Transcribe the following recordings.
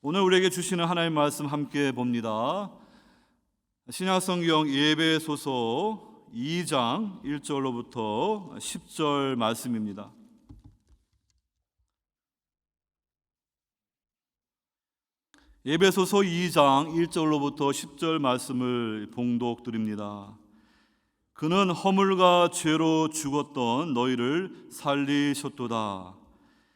오늘 우리에게 주시는 하나님의 말씀 함께 봅니다. 신약성경 에베소서 2장 1절로부터 10절 말씀입니다. 에베소서 2장 1절로부터 10절 말씀을 봉독드립니다. 그는 허물과 죄로 죽었던 너희를 살리셨도다.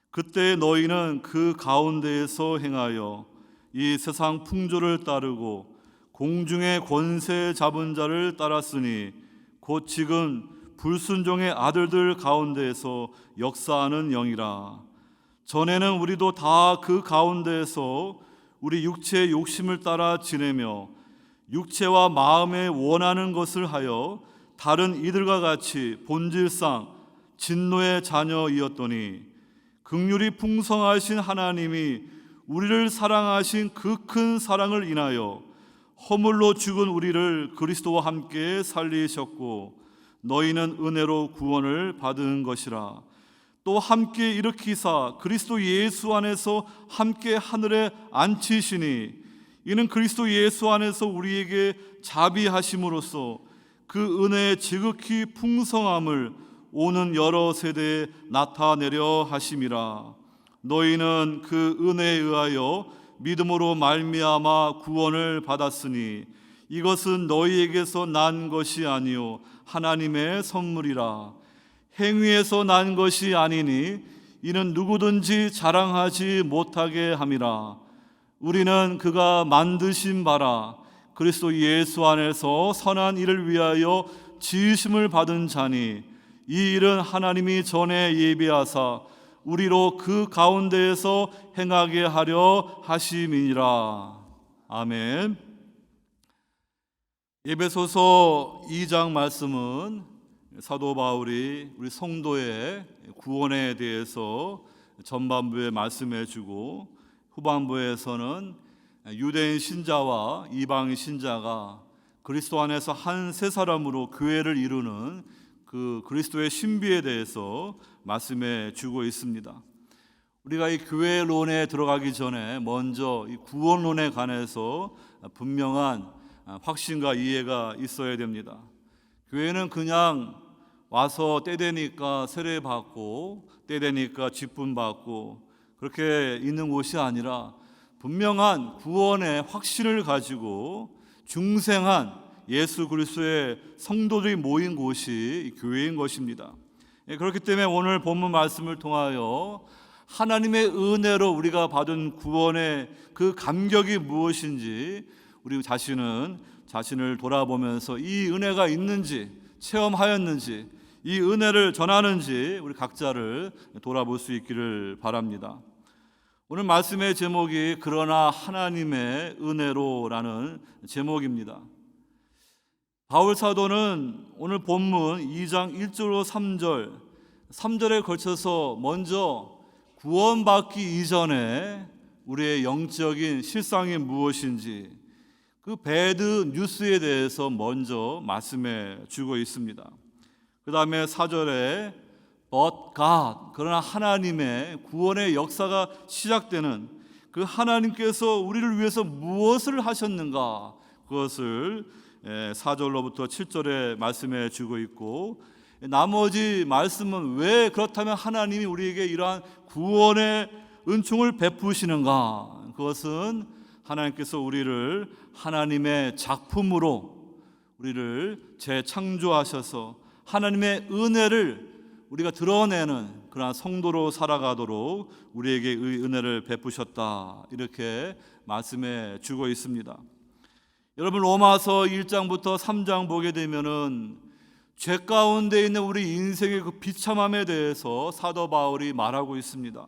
그때 너희는 그 가운데에서 행하여 이 세상 풍조를 따르고 공중의 권세 잡은 자를 따랐으니 곧 지금 불순종의 아들들 가운데에서 역사하는 영이라. 전에는 우리도 다 그 가운데에서 우리 육체의 욕심을 따라 지내며 육체와 마음에 원하는 것을 하여 다른 이들과 같이 본질상 진노의 자녀이었더니 긍휼이 풍성하신 하나님이 우리를 사랑하신 그 큰 사랑을 인하여 허물로 죽은 우리를 그리스도와 함께 살리셨고 너희는 은혜로 구원을 받은 것이라. 또 함께 일으키사 그리스도 예수 안에서 함께 하늘에 앉히시니 이는 그리스도 예수 안에서 우리에게 자비하심으로써 그 은혜의 지극히 풍성함을 오는 여러 세대에 나타내려 하심이라. 너희는 그 은혜에 의하여 믿음으로 말미암아 구원을 받았으니 이것은 너희에게서 난 것이 아니요 하나님의 선물이라. 행위에서 난 것이 아니니 이는 누구든지 자랑하지 못하게 함이라. 우리는 그가 만드신 바라 그리스도 예수 안에서 선한 일을 위하여 지으심을 받은 자니 이 일은 하나님이 전에 예비하사 우리로 그 가운데에서 행하게 하려 하심이니라. 아멘. 에베소서 2장 말씀은 사도 바울이 우리 성도의 구원에 대해서 전반부에 말씀해 주고 후반부에서는 유대인 신자와 이방인 신자가 그리스도 안에서 한 세 사람으로 교회를 이루는 그 그리스도의 신비에 대해서 말씀해 주고 있습니다. 우리가 이 교회론에 들어가기 전에 먼저 이 구원론에 관해서 분명한 확신과 이해가 있어야 됩니다. 교회는 그냥 와서 때 되니까 세례 받고 때 되니까 직분 받고 그렇게 있는 곳이 아니라 분명한 구원의 확신을 가지고 중생한 예수 그리스도의 성도들이 모인 곳이 교회인 것입니다. 그렇기 때문에 오늘 본문 말씀을 통하여 하나님의 은혜로 우리가 받은 구원의 그 감격이 무엇인지 우리 자신을 돌아보면서 이 은혜가 있는지 체험하였는지 이 은혜를 전하는지 우리 각자를 돌아볼 수 있기를 바랍니다. 오늘 말씀의 제목이 그러나 하나님의 은혜로라는 제목입니다. 바울 사도는 오늘 본문 2장 1절로 3절에 걸쳐서 먼저 구원받기 이전에 우리의 영적인 실상이 무엇인지 그 배드 뉴스에 대해서 먼저 말씀해 주고 있습니다. 그 다음에 4절에 But God, 그러나 하나님의 구원의 역사가 시작되는 그 하나님께서 우리를 위해서 무엇을 하셨는가 그것을 4절로부터 7절에 말씀해 주고 있고 나머지 말씀은 왜 그렇다면 하나님이 우리에게 이러한 구원의 은총을 베푸시는가 그것은 하나님께서 우리를 하나님의 작품으로 우리를 재창조하셔서 하나님의 은혜를 우리가 드러내는 그러한 성도로 살아가도록 우리에게 의 은혜를 베푸셨다 이렇게 말씀해 주고 있습니다. 여러분 로마서 1장부터 3장 보게 되면은 죄 가운데 있는 우리 인생의 그 비참함에 대해서 사도 바울이 말하고 있습니다.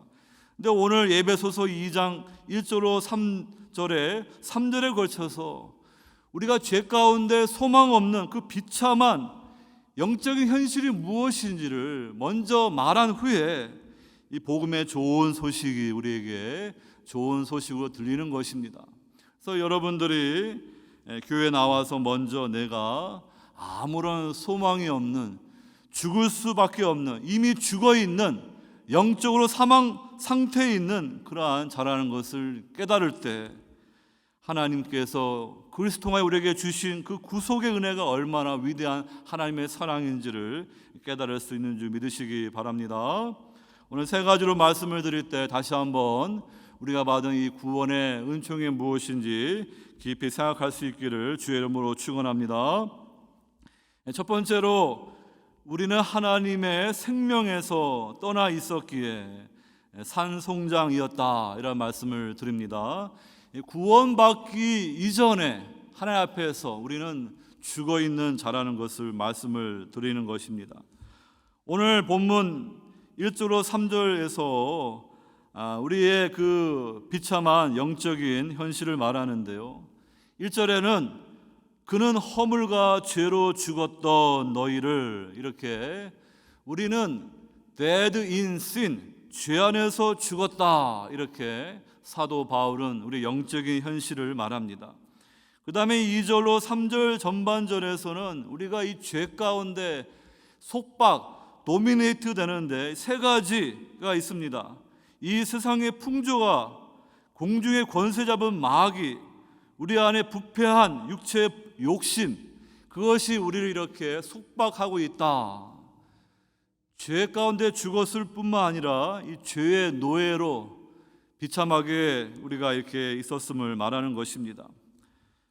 근데 오늘 에베소서 2장 1절로 3절에 걸쳐서 우리가 죄 가운데 소망 없는 그 비참한 영적인 현실이 무엇인지를 먼저 말한 후에 이 복음의 좋은 소식이 우리에게 좋은 소식으로 들리는 것입니다. 그래서 여러분들이 교회 나와서 먼저 내가 아무런 소망이 없는 죽을 수밖에 없는 이미 죽어 있는 영적으로 사망 상태에 있는 그러한 자라는 것을 깨달을 때 하나님께서 그리스도 통하여 우리에게 주신 그 구속의 은혜가 얼마나 위대한 하나님의 사랑인지를 깨달을 수 있는 줄 믿으시기 바랍니다. 오늘 세 가지로 말씀을 드릴 때 다시 한번 우리가 받은 이 구원의 은총이 무엇인지 깊이 생각할 수 있기를 주의 이름으로 축원합니다. 첫 번째로 우리는 하나님의 생명에서 떠나 있었기에 산송장이었다, 이런 말씀을 드립니다. 구원받기 이전에 하나님 앞에서 우리는 죽어있는 자라는 것을 말씀을 드리는 것입니다. 오늘 본문 1절로 3절에서 우리의 그 비참한 영적인 현실을 말하는데요, 1절에는 그는 허물과 죄로 죽었던 너희를, 이렇게 우리는 dead in sin, 죄 안에서 죽었다, 이렇게 사도 바울은 우리 영적인 현실을 말합니다. 그 다음에 2절로 3절 전반절에서는 우리가 이 죄 가운데 속박, 도미네이트 되는데 세 가지가 있습니다. 이 세상의 풍조가, 공중의 권세 잡은 마귀, 우리 안에 부패한 육체의 욕심, 그것이 우리를 이렇게 속박하고 있다. 죄 가운데 죽었을 뿐만 아니라 이 죄의 노예로 비참하게 우리가 이렇게 있었음을 말하는 것입니다.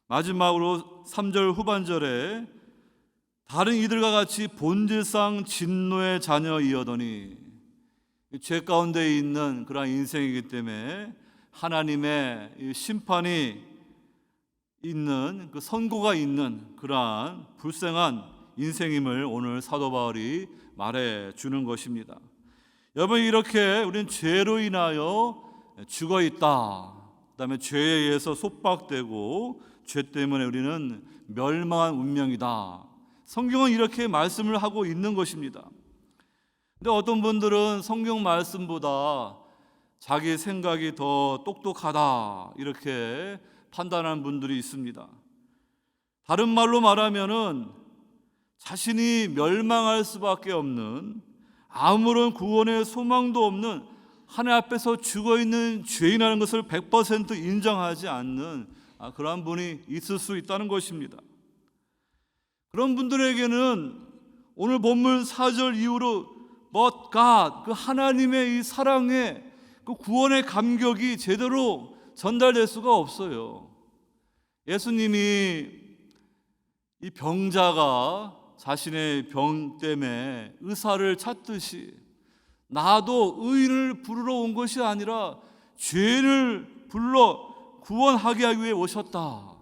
마지막으로 3절 후반절에 다른 이들과 같이 본질상 진노의 자녀이어더니, 죄 가운데 있는 그런 인생이기 때문에 하나님의 심판이 있는, 그 선고가 있는 그러한 불쌍한 인생임을 오늘 사도 바울이 말해 주는 것입니다. 여러분, 이렇게 우리는 죄로 인하여 죽어 있다. 그다음에 죄에 의해서 속박되고 죄 때문에 우리는 멸망한 운명이다. 성경은 이렇게 말씀을 하고 있는 것입니다. 근데 어떤 분들은 성경 말씀보다 자기 생각이 더 똑똑하다, 이렇게 판단하는 분들이 있습니다. 다른 말로 말하면은 자신이 멸망할 수밖에 없는, 아무런 구원의 소망도 없는, 하나님 앞에서 죽어있는 죄인이라는 것을 100% 인정하지 않는 그런 분이 있을 수 있다는 것입니다. 그런 분들에게는 오늘 본문 4절 이후로 But God, 그 하나님의 이 사랑의 그 구원의 감격이 제대로 전달될 수가 없어요. 예수님이 이 병자가 자신의 병 때문에 의사를 찾듯이 나도 의인을 부르러 온 것이 아니라 죄인을 불러 구원하게 하기 위해 오셨다.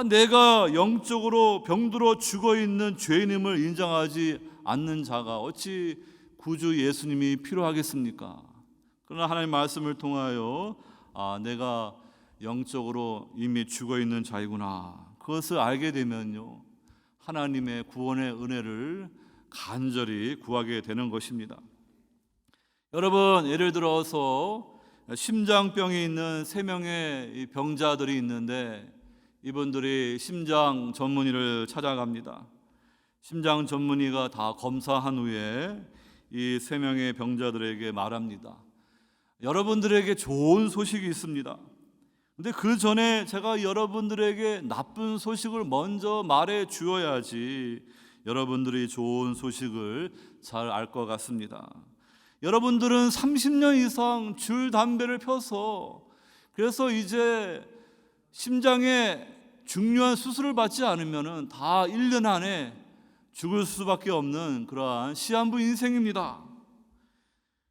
내가 영적으로 병들어 죽어있는 죄인임을 인정하지 않는 자가 어찌 구주 예수님이 필요하겠습니까? 그러나 하나님의 말씀을 통하여 내가 영적으로 이미 죽어있는 자이구나, 그것을 알게 되면요, 하나님의 구원의 은혜를 간절히 구하게 되는 것입니다. 여러분, 예를 들어서 심장병이 있는 3명의 병자들이 있는데 이분들이 심장 전문의를 찾아갑니다. 심장 전문의가 다 검사한 후에 이 3명의 병자들에게 말합니다. 여러분들에게 좋은 소식이 있습니다. 근데 그 전에 제가 여러분들에게 나쁜 소식을 먼저 말해 주어야지 여러분들이 좋은 소식을 잘 알 것 같습니다. 여러분들은 30년 이상 줄 담배를 펴서, 그래서 이제 심장에 중요한 수술을 받지 않으면 다 1년 안에 죽을 수밖에 없는 그러한 시한부 인생입니다.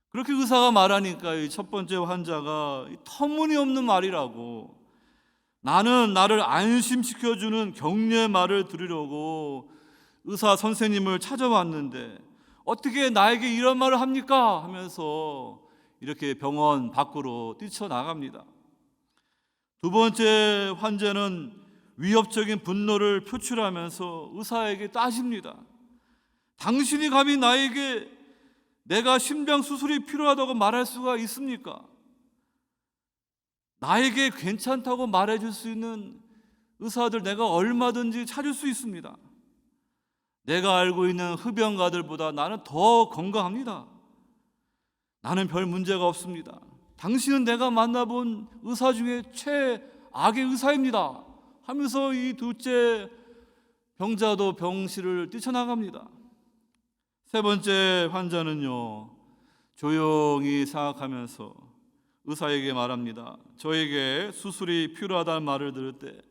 그렇게 의사가 말하니까 이 첫 번째 환자가 터무니없는 말이라고, 나는 나를 안심시켜주는 격려의 말을 들으려고 의사 선생님을 찾아왔는데 어떻게 나에게 이런 말을 합니까? 하면서 이렇게 병원 밖으로 뛰쳐나갑니다. 두 번째 환자는 위협적인 분노를 표출하면서 의사에게 따집니다. 당신이 감히 나에게 내가 심장 수술이 필요하다고 말할 수가 있습니까? 나에게 괜찮다고 말해줄 수 있는 의사들 내가 얼마든지 찾을 수 있습니다. 내가 알고 있는 흡연가들보다 나는 더 건강합니다. 나는 별 문제가 없습니다. 당신은 내가 만나본 의사 중에 최악의 의사입니다 하면서 이 둘째 병자도 병실을 뛰쳐나갑니다. 세 번째 환자는요, 조용히 생각하면서 의사에게 말합니다. 저에게 수술이 필요하다는 말을 들을 때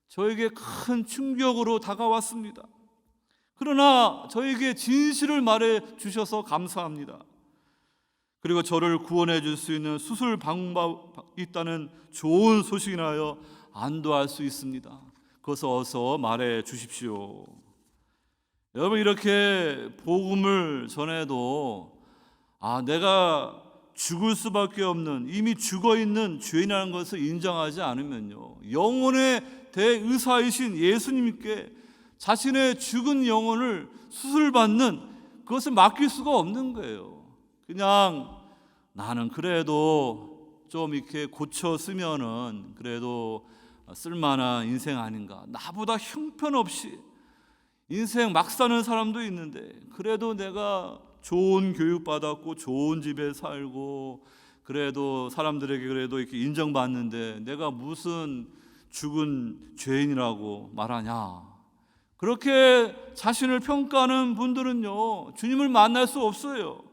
저에게 큰 충격으로 다가왔습니다. 그러나 저에게 진실을 말해 주셔서 감사합니다. 그리고 저를 구원해 줄 수 있는 수술 방법이 있다는 좋은 소식이나여 안도할 수 있습니다. 그것을 어서 말해 주십시오. 여러분, 이렇게 복음을 전해도 내가 죽을 수밖에 없는, 이미 죽어있는 죄인이라는 것을 인정하지 않으면요, 영혼의 대의사이신 예수님께 자신의 죽은 영혼을 수술받는 그것을 맡길 수가 없는 거예요. 그냥 나는 그래도 좀 이렇게 고쳐 쓰면은 그래도 쓸만한 인생 아닌가, 나보다 형편없이 인생 막 사는 사람도 있는데 그래도 내가 좋은 교육 받았고 좋은 집에 살고 그래도 사람들에게 그래도 이렇게 인정받는데 내가 무슨 죽은 죄인이라고 말하냐, 그렇게 자신을 평가하는 분들은요, 주님을 만날 수 없어요.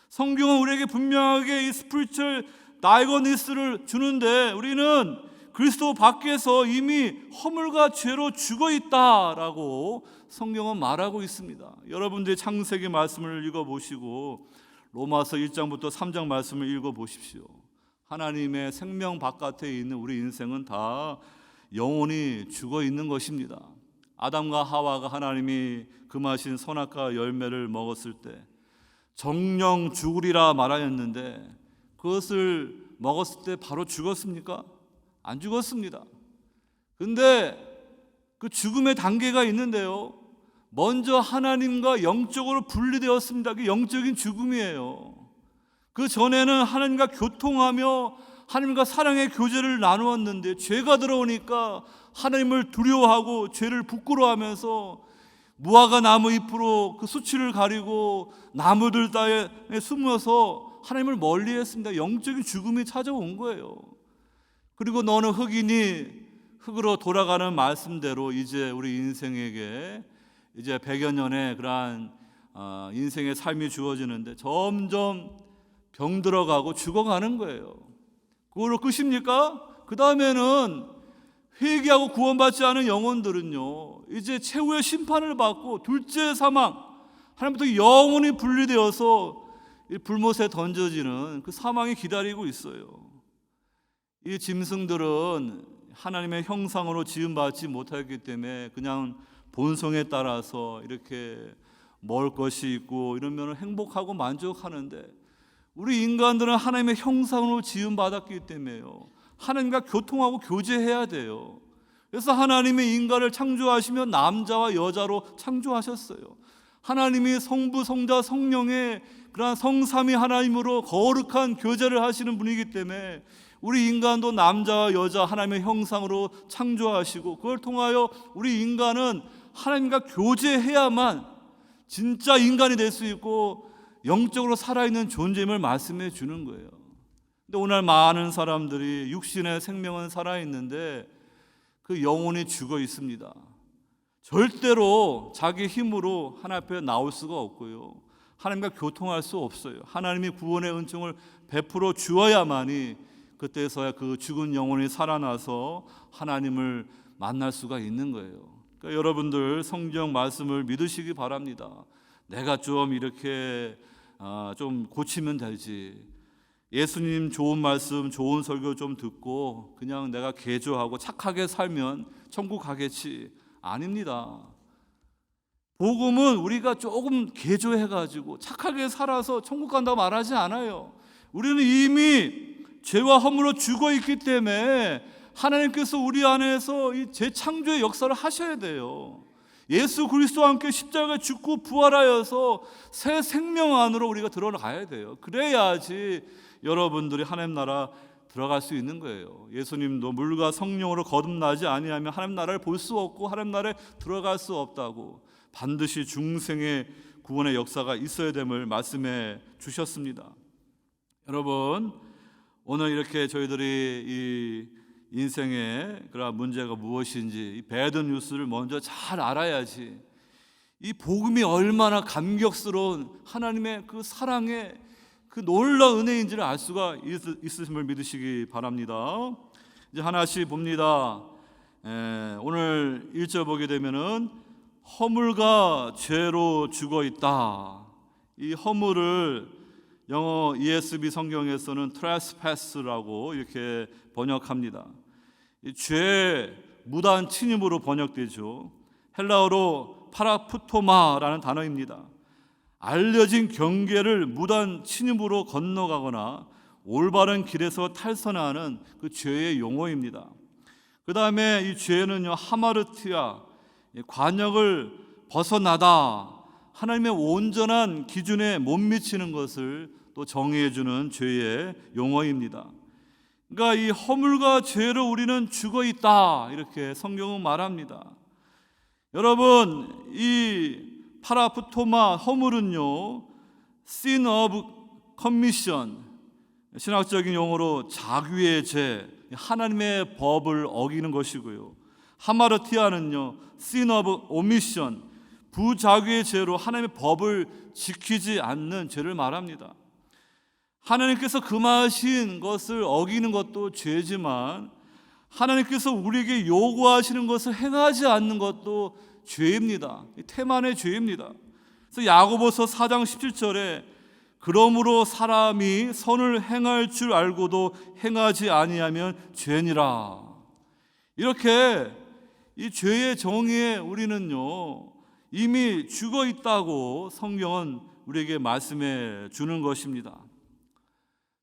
성경은 우리에게 분명하게 이 스피리추얼 다이거니스를 주는데 우리는 그리스도 밖에서 이미 허물과 죄로 죽어 있다라고 성경은 말하고 있습니다. 여러분들이 창세기 말씀을 읽어보시고 로마서 1장부터 3장 말씀을 읽어보십시오. 하나님의 생명 바깥에 있는 우리 인생은 다 영혼이 죽어 있는 것입니다. 아담과 하와가 하나님이 금하신 선악과 열매를 먹었을 때 정령 죽으리라 말하였는데 그것을 먹었을 때 바로 죽었습니까? 안 죽었습니다. 근데 그 죽음의 단계가 있는데요, 먼저 하나님과 영적으로 분리되었습니다. 그 영적인 죽음이에요. 그 전에는 하나님과 교통하며 하나님과 사랑의 교제를 나누었는데 죄가 들어오니까 하나님을 두려워하고 죄를 부끄러워하면서 무화과 나무 잎으로 그 수치를 가리고 나무들 따에 숨어서 하나님을 멀리했습니다. 영적인 죽음이 찾아온 거예요. 그리고 너는 흙이니 흙으로 돌아가는 말씀대로 이제 우리 인생에게 이제 100여 년의 그러한 인생의 삶이 주어지는데 점점 병들어가고 죽어가는 거예요. 그걸로 끝입니까? 그 다음에는 회개하고 구원받지 않은 영혼들은요, 이제 최후의 심판을 받고 둘째 사망, 하나님부터 영원히 분리되어서 불못에 던져지는 그 사망이 기다리고 있어요. 이 짐승들은 하나님의 형상으로 지음받지 못하기 때문에 그냥 본성에 따라서 이렇게 먹을 것이 있고 이러면 행복하고 만족하는데, 우리 인간들은 하나님의 형상으로 지음받았기 때문에요, 하나님과 교통하고 교제해야 돼요. 그래서 하나님이 인간을 창조하시며 남자와 여자로 창조하셨어요. 하나님이 성부, 성자, 성령의 그러한 성삼위 하나님으로 거룩한 교제를 하시는 분이기 때문에 우리 인간도 남자와 여자 하나님의 형상으로 창조하시고, 그걸 통하여 우리 인간은 하나님과 교제해야만 진짜 인간이 될 수 있고 영적으로 살아있는 존재임을 말씀해 주는 거예요. 근데 오늘 많은 사람들이 육신의 생명은 살아있는데 그 영혼이 죽어 있습니다. 절대로 자기 힘으로 하나님 앞에 나올 수가 없고요, 하나님과 교통할 수 없어요. 하나님이 구원의 은총을 베풀어 주어야만이 그때서야 그 죽은 영혼이 살아나서 하나님을 만날 수가 있는 거예요. 그러니까 여러분들 성경 말씀을 믿으시기 바랍니다. 내가 좀 이렇게 좀 고치면 되지, 예수님 좋은 말씀, 좋은 설교 좀 듣고 그냥 내가 개조하고 착하게 살면 천국 가겠지. 아닙니다. 복음은 우리가 조금 개조해가지고 착하게 살아서 천국 간다고 말하지 않아요. 우리는 이미 죄와 허물로 죽어있기 때문에 하나님께서 우리 안에서 이 재창조의 역사를 하셔야 돼요. 예수 그리스도와 함께 십자가에 죽고 부활하여서 새 생명 안으로 우리가 들어가야 돼요. 그래야지 여러분들이 하나님 나라 들어갈 수 있는 거예요. 예수님도 물과 성령으로 거듭나지 아니하면 하나님 나라를 볼 수 없고 하나님 나라에 들어갈 수 없다고, 반드시 중생의 구원의 역사가 있어야 됨을 말씀해 주셨습니다. 여러분, 오늘 이렇게 저희들이 이 인생의 그런 문제가 무엇인지 이 배드 뉴스를 먼저 잘 알아야지 이 복음이 얼마나 감격스러운 하나님의 그 사랑의 그 놀라운 은혜인지를 알 수가 있으심을 믿으시기 바랍니다. 이제 하나씩 봅니다. 오늘 1절 보게 되면은 허물과 죄로 죽어 있다. 이 허물을 영어 ESV 성경에서는 trespass라고 이렇게 번역합니다. 이 죄, 무단 침입으로 번역되죠. 헬라어로 파라푸토마라는 단어입니다. 알려진 경계를 무단 침입으로 건너가거나 올바른 길에서 탈선하는 그 죄의 용어입니다. 그 다음에 이 죄는요, 하마르티아, 관역을 벗어나다, 하나님의 온전한 기준에 못 미치는 것을 또 정의해주는 죄의 용어입니다. 그러니까 이 허물과 죄로 우리는 죽어 있다, 이렇게 성경은 말합니다. 여러분, 이 파라푸토마 허물은요, sin of commission, 신학적인 용어로 자귀의 죄, 하나님의 법을 어기는 것이고요. 하마르티아는요, sin of omission, 부자귀의 죄로 하나님의 법을 지키지 않는 죄를 말합니다. 하나님께서 금하신 것을 어기는 것도 죄지만 하나님께서 우리에게 요구하시는 것을 행하지 않는 것도 죄입니다. 태만의 죄입니다. 그래서 야고보서 4장 17절에 그러므로 사람이 선을 행할 줄 알고도 행하지 아니하면 죄니라. 이렇게 이 죄의 정의에 우리는요, 이미 죽어 있다고 성경은 우리에게 말씀해 주는 것입니다.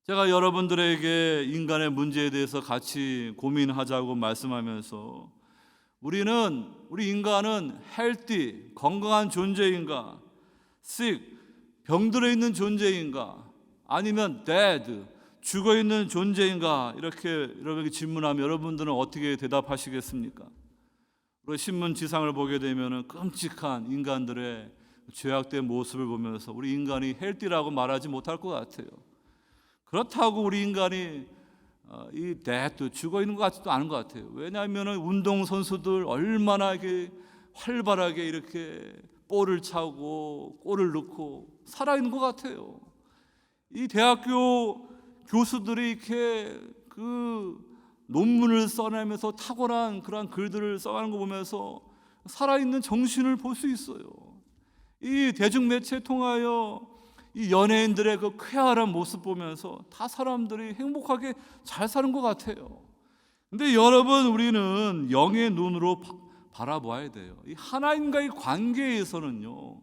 제가 여러분들에게 인간의 문제에 대해서 같이 고민하자고 말씀하면서 우리 인간은 healthy, 건강한 존재인가, sick, 병들어 있는 존재인가, 아니면 dead, 죽어 있는 존재인가, 이렇게 여러분에게 질문하면 여러분들은 어떻게 대답하시겠습니까? 우리 신문 지상을 보게 되면 끔찍한 인간들의 죄악된 모습을 보면서 우리 인간이 healthy라고 말하지 못할 것 같아요. 그렇다고 우리 인간이 이 dead, 죽어 있는 것 같지도 않은 것 같아요. 왜냐하면 운동 선수들 얼마나 이렇게 활발하게 이렇게 볼을 차고 골을 넣고 살아 있는 것 같아요. 이 대학교 교수들이 이렇게 그 논문을 써내면서 탁월한 그런 글들을 써가는 거 보면서 살아있는 정신을 볼 수 있어요. 이 대중매체에 통하여 이 연예인들의 그 쾌활한 모습 보면서 다 사람들이 행복하게 잘 사는 것 같아요. 근데 여러분, 우리는 영의 눈으로 바라봐야 돼요. 이 하나님과의 관계에서는요,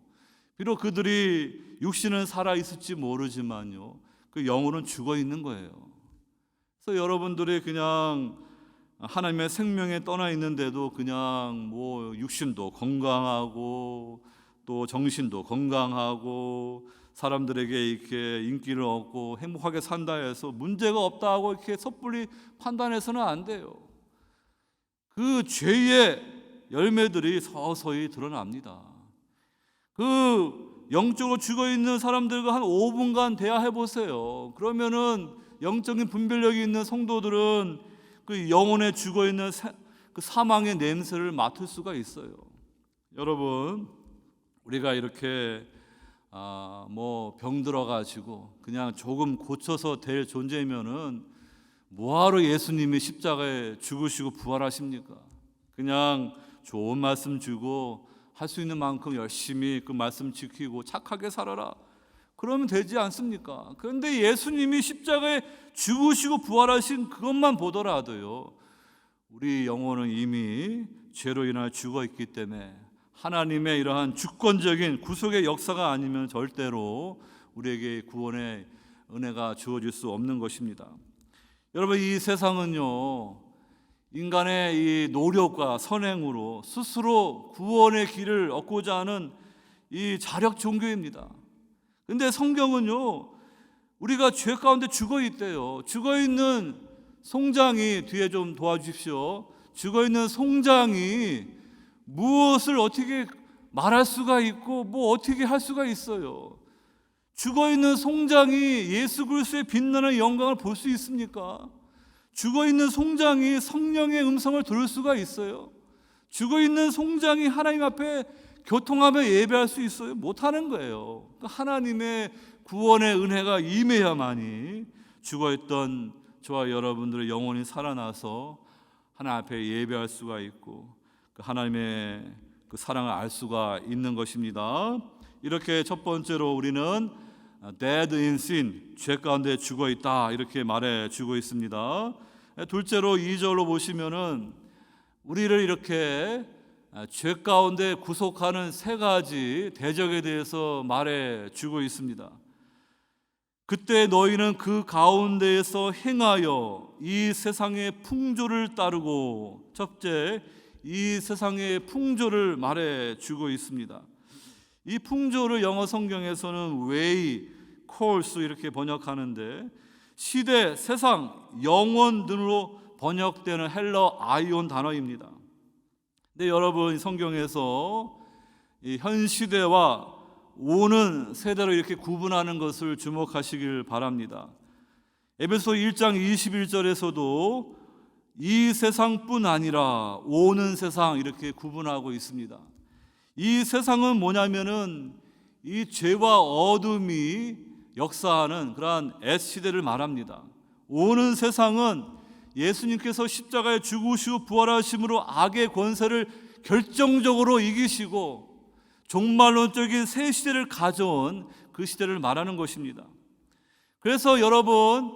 비록 그들이 육신은 살아 있을지 모르지만요, 그 영혼은 죽어 있는 거예요. 그래서 여러분들이 그냥 하나님의 생명에 떠나 있는데도 그냥 뭐 육신도 건강하고 또 정신도 건강하고 사람들에게 이렇게 인기를 얻고 행복하게 산다 해서 문제가 없다고 이렇게 섣불리 판단해서는 안 돼요. 그 죄의 열매들이 서서히 드러납니다. 그 영적으로 죽어 있는 사람들과 한 5분간 대화해 보세요. 그러면은 영적인 분별력이 있는 성도들은 그 영혼에 죽어 있는 그 사망의 냄새를 맡을 수가 있어요. 여러분, 우리가 이렇게 뭐 병들어 가지고 그냥 조금 고쳐서 될 존재면은 뭐하러 예수님이 십자가에 죽으시고 부활하십니까? 그냥 좋은 말씀 주고 할 수 있는 만큼 열심히 그 말씀 지키고 착하게 살아라, 그러면 되지 않습니까? 그런데 예수님이 십자가에 죽으시고 부활하신 그것만 보더라도요, 우리 영혼은 이미 죄로 인하여 죽어 있기 때문에 하나님의 이러한 주권적인 구속의 역사가 아니면 절대로 우리에게 구원의 은혜가 주어질 수 없는 것입니다. 여러분, 이 세상은요, 인간의 이 노력과 선행으로 스스로 구원의 길을 얻고자 하는 이 자력 종교입니다. 근데 성경은요, 우리가 죄 가운데 죽어 있대요. 죽어 있는 송장이, 뒤에 좀 도와주십시오. 죽어 있는 송장이 무엇을 어떻게 말할 수가 있고 뭐 어떻게 할 수가 있어요. 죽어있는 송장이 예수 그리스도의 빛나는 영광을 볼 수 있습니까? 죽어있는 송장이 성령의 음성을 들을 수가 있어요? 죽어있는 송장이 하나님 앞에 교통하며 예배할 수 있어요? 못하는 거예요. 하나님의 구원의 은혜가 임해야만이 죽어있던 저와 여러분들의 영혼이 살아나서 하나님 앞에 예배할 수가 있고 하나님의 그 사랑을 알 수가 있는 것입니다. 이렇게 첫 번째로 우리는 dead in sin, 죄 가운데 죽어 있다 이렇게 말해 주고 있습니다. 둘째로 2절로 보시면은 우리를 이렇게 죄 가운데 구속하는 세 가지 대적에 대해서 말해 주고 있습니다. 그때 너희는 그 가운데에서 행하여 이 세상의 풍조를 따르고, 첫째, 이 세상의 풍조를 말해 주고 있습니다. 이 풍조를 영어 성경에서는 way, course 이렇게 번역하는데 시대, 세상, 영원 등으로 번역되는 헬러 아이온 단어입니다. 근데 여러분 성경에서 이 현 시대와 오는 세대로 이렇게 구분하는 것을 주목하시길 바랍니다. 에베소 1장 21절에서도 이 세상뿐 아니라 오는 세상 이렇게 구분하고 있습니다. 이 세상은 뭐냐면은 이 죄와 어둠이 역사하는 그러한 S시대를 말합니다. 오는 세상은 예수님께서 십자가에 죽으시고 부활하심으로 악의 권세를 결정적으로 이기시고 종말론적인 새 시대를 가져온 그 시대를 말하는 것입니다. 그래서 여러분,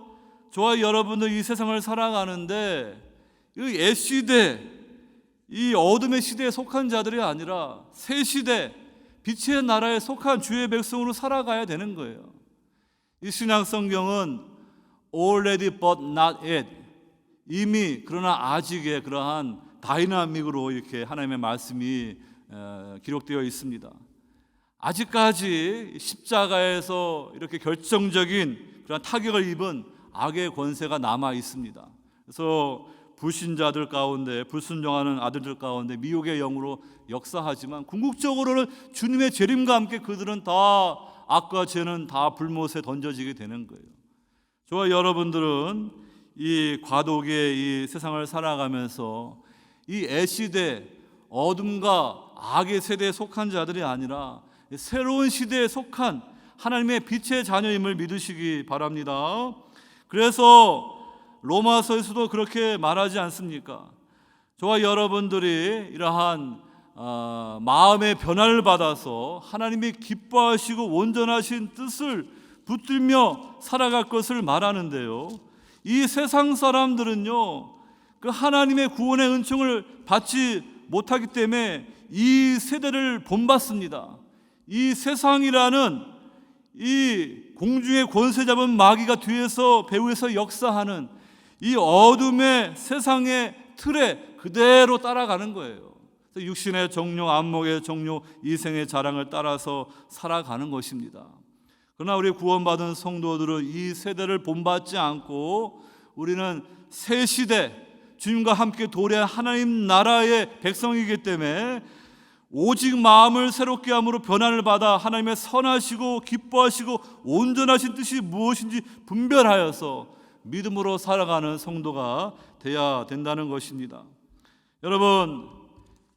저와 여러분도 이 세상을 살아가는데 이 S시대, 이 어둠의 시대에 속한 자들이 아니라 새 시대, 빛의 나라에 속한 주의 백성으로 살아가야 되는 거예요. 이 신약 성경은 already but not yet, 이미 그러나 아직의 그러한 다이나믹으로 이렇게 하나님의 말씀이 기록되어 있습니다. 아직까지 십자가에서 이렇게 결정적인 그런 타격을 입은 악의 권세가 남아 있습니다. 그래서 불신자들 가운데, 불순종하는 아들들 가운데 미혹의 영으로 역사하지만 궁극적으로는 주님의 재림과 함께 그들은 다 악과 죄는 다 불못에 던져지게 되는 거예요. 저와 여러분들은 이 과도기의 이 세상을 살아가면서 이 애시대, 어둠과 악의 세대에 속한 자들이 아니라 새로운 시대에 속한 하나님의 빛의 자녀임을 믿으시기 바랍니다. 그래서 로마서에서도 그렇게 말하지 않습니까? 저와 여러분들이 이러한 마음의 변화를 받아서 하나님이 기뻐하시고 온전하신 뜻을 붙들며 살아갈 것을 말하는데요, 이 세상 사람들은요 그 하나님의 구원의 은총을 받지 못하기 때문에 이 세대를 본받습니다. 이 세상이라는 이 공중의 권세 잡은 마귀가 뒤에서 배후에서 역사하는 이 어둠의 세상의 틀에 그대로 따라가는 거예요. 육신의 정욕, 안목의 정욕, 이생의 자랑을 따라서 살아가는 것입니다. 그러나 우리 구원받은 성도들은 이 세대를 본받지 않고 우리는 새 시대, 주님과 함께 도래한 하나님 나라의 백성이기 때문에 오직 마음을 새롭게 함으로 변화를 받아 하나님의 선하시고 기뻐하시고 온전하신 뜻이 무엇인지 분별하여서 믿음으로 살아가는 성도가 되어야 된다는 것입니다. 여러분,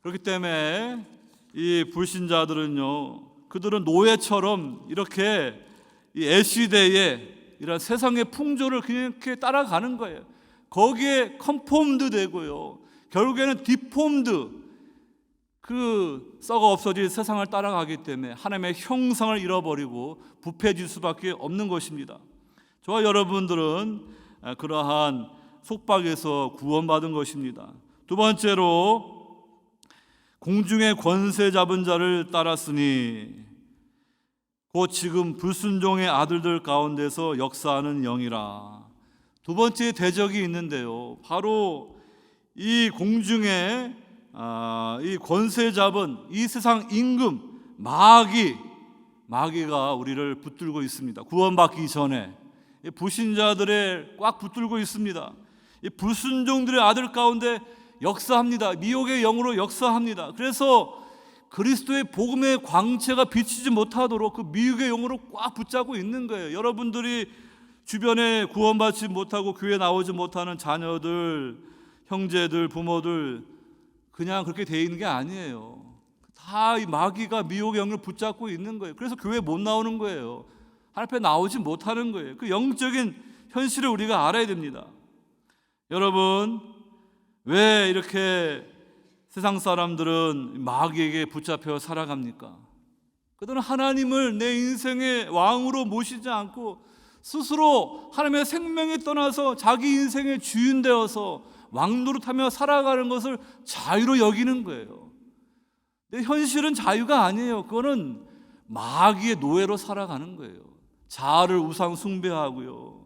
그렇기 때문에 이 불신자들은요, 그들은 노예처럼 이렇게 이 애시대에 이런 세상의 풍조를 그냥 이렇게 따라가는 거예요. 거기에 컨폼드 되고요, 결국에는 디폼드, 그 썩어 없어질 세상을 따라가기 때문에 하나님의 형상을 잃어버리고 부패해질 수밖에 없는 것입니다. 저와 여러분들은 그러한 속박에서 구원받은 것입니다. 두 번째로, 공중의 권세 잡은 자를 따랐으니 곧 지금 불순종의 아들들 가운데서 역사하는 영이라. 두 번째 대적이 있는데요, 바로 이 공중의 이 권세 잡은 이 세상 임금 마귀가 우리를 붙들고 있습니다. 구원받기 전에 불신자들의 꽉 붙들고 있습니다. 이 불순종들의 아들 가운데 역사합니다. 미혹의 영으로 역사합니다. 그래서 그리스도의 복음의 광채가 비치지 못하도록 그 미혹의 영으로 꽉 붙잡고 있는 거예요. 여러분들이 주변에 구원받지 못하고 교회 나오지 못하는 자녀들, 형제들, 부모들 그냥 그렇게 돼 있는 게 아니에요. 다 이 마귀가 미혹의 영을 붙잡고 있는 거예요. 그래서 교회 못 나오는 거예요. 하나님 앞에 나오지 못하는 거예요. 그 영적인 현실을 우리가 알아야 됩니다. 여러분, 왜 이렇게 세상 사람들은 마귀에게 붙잡혀 살아갑니까? 그들은 하나님을 내 인생의 왕으로 모시지 않고 스스로 하나님의 생명에 떠나서 자기 인생의 주인 되어서 왕노릇하며 살아가는 것을 자유로 여기는 거예요. 근데 현실은 자유가 아니에요. 그거는 마귀의 노예로 살아가는 거예요. 자아를 우상 숭배하고요,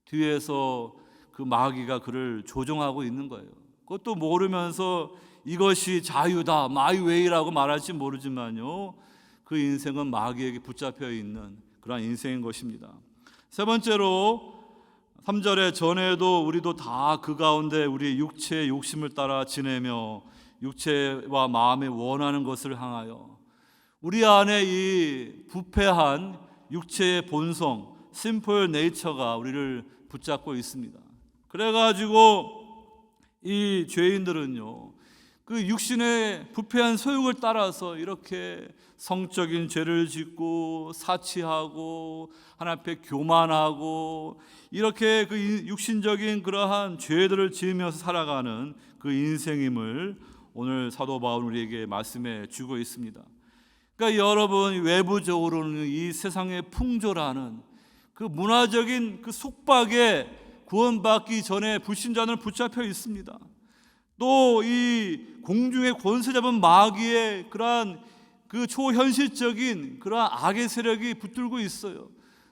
뒤에서 그 마귀가 그를 조종하고 있는 거예요. 그것도 모르면서 이것이 자유다, 마이웨이라고 말할지 모르지만요, 그 인생은 마귀에게 붙잡혀 있는 그런 인생인 것입니다. 세 번째로 3절에 전에도 우리도 다 그 가운데 우리 육체의 욕심을 따라 지내며 육체와 마음에 원하는 것을 향하여, 우리 안에 이 부패한 육체의 본성, 심플 네이처가 우리를 붙잡고 있습니다. 그래가지고 이 죄인들은요, 그 육신의 부패한 소욕을 따라서 이렇게 성적인 죄를 짓고 사치하고 하나님 앞에 교만하고 이렇게 그 육신적인 그러한 죄들을 지으면서 살아가는 그 인생임을 오늘 사도 바울 우리에게 말씀해 주고 있습니다. 그러니까 여러분, 외부적으로는 이 세상의 풍조라는 그 문화적인 그 속박에 구원받기 전에 불신자는 붙잡혀 있습니다. 또 이 공중의 권세 잡은 마귀의 그러한 그 초현실적인 그러한 악의 세력이 붙들고 있어요.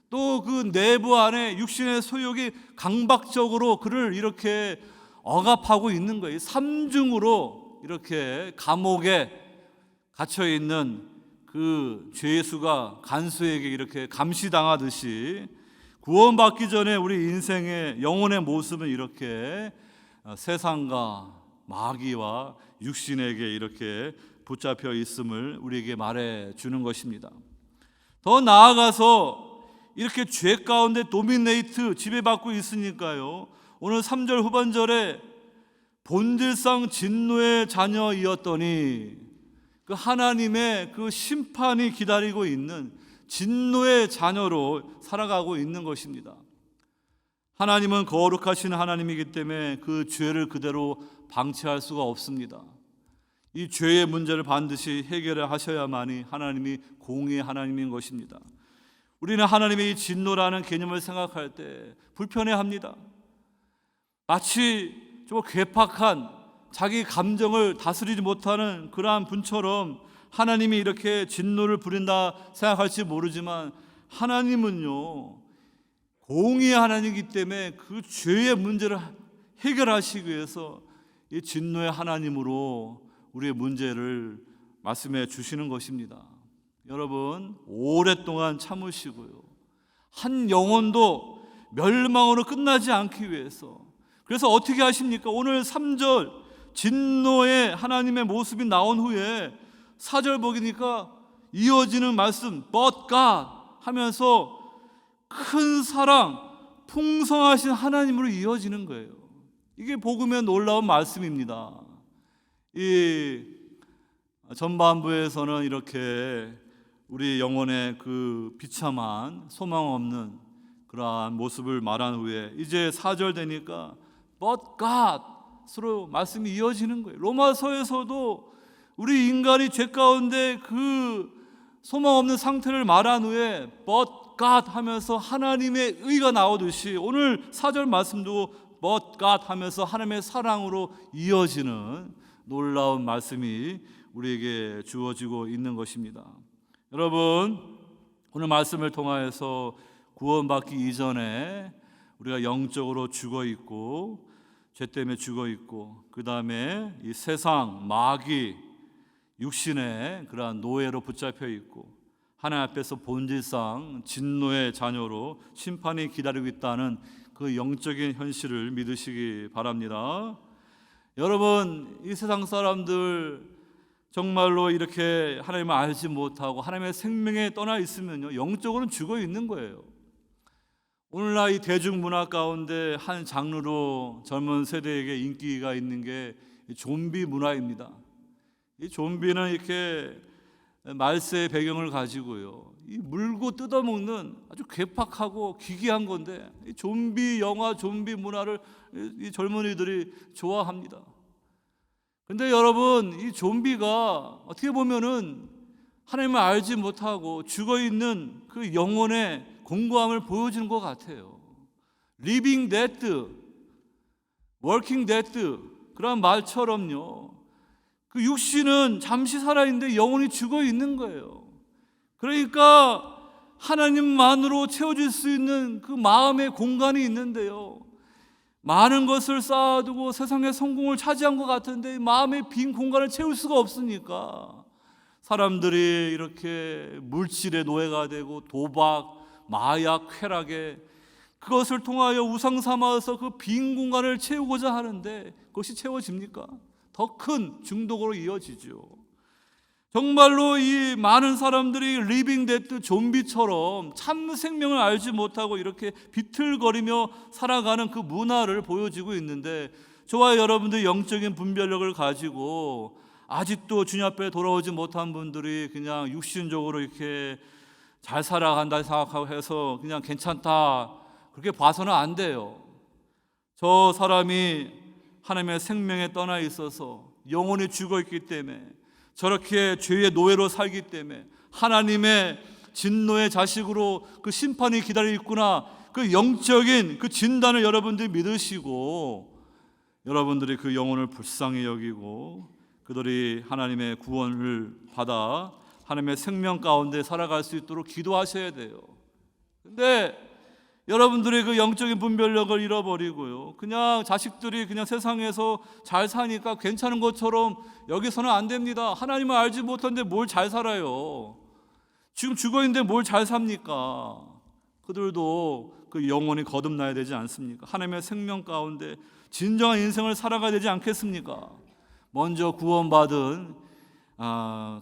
또 그 내부 안에 육신의 소욕이 강박적으로 그를 이렇게 억압하고 있는 거예요. 삼중으로 이렇게 감옥에 갇혀 있는 그 죄수가 간수에게 이렇게 감시당하듯이 구원받기 전에 우리 인생의 영혼의 모습은 이렇게 세상과 마귀와 육신에게 이렇게 붙잡혀 있음을 우리에게 말해 주는 것입니다. 더 나아가서 이렇게 죄 가운데 도미네이트, 지배받고 있으니까요, 오늘 3절 후반절에 본질상 진노의 자녀이었더니 그 하나님의 그 심판이 기다리고 있는 진노의 자녀로 살아가고 있는 것입니다. 하나님은 거룩하신 하나님이기 때문에 그 죄를 그대로 방치할 수가 없습니다. 이 죄의 문제를 반드시 해결해 하셔야만이 하나님이 공의의 하나님인 것입니다. 우리는 하나님의 이 진노라는 개념을 생각할 때 불편해합니다. 마치 좀 괴팍한 자기 감정을 다스리지 못하는 그러한 분처럼 하나님이 이렇게 진노를 부린다 생각할지 모르지만, 하나님은요 공의의 하나님이기 때문에 그 죄의 문제를 해결하시기 위해서 이 진노의 하나님으로 우리의 문제를 말씀해 주시는 것입니다. 여러분, 오랫동안 참으시고요, 한 영혼도 멸망으로 끝나지 않기 위해서, 그래서 어떻게 하십니까? 오늘 3절 진노의 하나님의 모습이 나온 후에 4절 보니까 이어지는 말씀 But God 하면서 큰 사랑, 풍성하신 하나님으로 이어지는 거예요. 이게 복음의 놀라운 말씀입니다. 이 전반부에서는 이렇게 우리 영혼의 그 비참한 소망 없는 그러한 모습을 말한 후에 이제 4절 되니까 But God으로 말씀이 이어지는 거예요. 로마서에서도 우리 인간이 죄 가운데 그 소망 없는 상태를 말한 후에 But God 하면서 하나님의 의가 나오듯이 오늘 4절 말씀도 But God 하면서 하나님의 사랑으로 이어지는 놀라운 말씀이 우리에게 주어지고 있는 것입니다. 여러분, 오늘 말씀을 통하여서 구원받기 이전에 우리가 영적으로 죽어 있고, 죄 때문에 죽어 있고, 그 다음에 이 세상, 마귀, 육신의 그러한 노예로 붙잡혀 있고, 하나님 앞에서 본질상 진노의 자녀로 심판이 기다리고 있다는 그 영적인 현실을 믿으시기 바랍니다. 여러분, 이 세상 사람들 정말로 이렇게 하나님을 알지 못하고 하나님의 생명에 떠나 있으면요, 영적으로는 죽어 있는 거예요. 오늘날 이 대중문화 가운데 한 장르로 젊은 세대에게 인기가 있는 게 좀비 문화입니다. 이 좀비는 이렇게 말세의 배경을 가지고요, 이 물고 뜯어먹는 아주 괴팍하고 기괴한 건데, 이 좀비 영화, 좀비 문화를 이 젊은이들이 좋아합니다. 근데 여러분, 이 좀비가 어떻게 보면은 하나님을 알지 못하고 죽어있는 그 영혼의 공고함을 보여주는 것 같아요. Living dead, working dead, 그런 말처럼요, 그 육신은 잠시 살아있는데 영혼이 죽어있는 거예요. 그러니까 하나님만으로 채워질 수 있는 그 마음의 공간이 있는데요, 많은 것을 쌓아두고 세상의 성공을 차지한 것 같은데 마음의 빈 공간을 채울 수가 없으니까 사람들이 이렇게 물질의 노예가 되고 도박, 마약, 쾌락에 그것을 통하여 우상 삼아서 그 빈 공간을 채우고자 하는데 그것이 채워집니까? 더 큰 중독으로 이어지죠. 정말로 이 많은 사람들이 리빙 데드 좀비처럼 참 생명을 알지 못하고 이렇게 비틀거리며 살아가는 그 문화를 보여지고 있는데, 저와 여러분들 영적인 분별력을 가지고 아직도 주님 앞에 돌아오지 못한 분들이 그냥 육신적으로 이렇게 잘 살아간다 생각하고 해서 그냥 괜찮다 그렇게 봐서는 안 돼요. 저 사람이 하나님의 생명에 떠나 있어서 영혼이 죽어 있기 때문에, 저렇게 죄의 노예로 살기 때문에 하나님의 진노의 자식으로 그 심판이 기다리고 있구나, 그 영적인 그 진단을 여러분들이 믿으시고 여러분들이 그 영혼을 불쌍히 여기고 그들이 하나님의 구원을 받아 하나님의 생명 가운데 살아갈 수 있도록 기도하셔야 돼요. 근데 여러분들의 그 영적인 분별력을 잃어버리고요, 그냥 자식들이 그냥 세상에서 잘 사니까 괜찮은 것처럼 여기서는 안 됩니다. 하나님을 알지 못하는데 뭘 잘 살아요. 지금 죽어있는데 뭘 잘 삽니까? 그들도 그 영혼이 거듭나야 되지 않습니까? 하나님의 생명 가운데 진정한 인생을 살아가야 되지 않겠습니까? 먼저 구원받은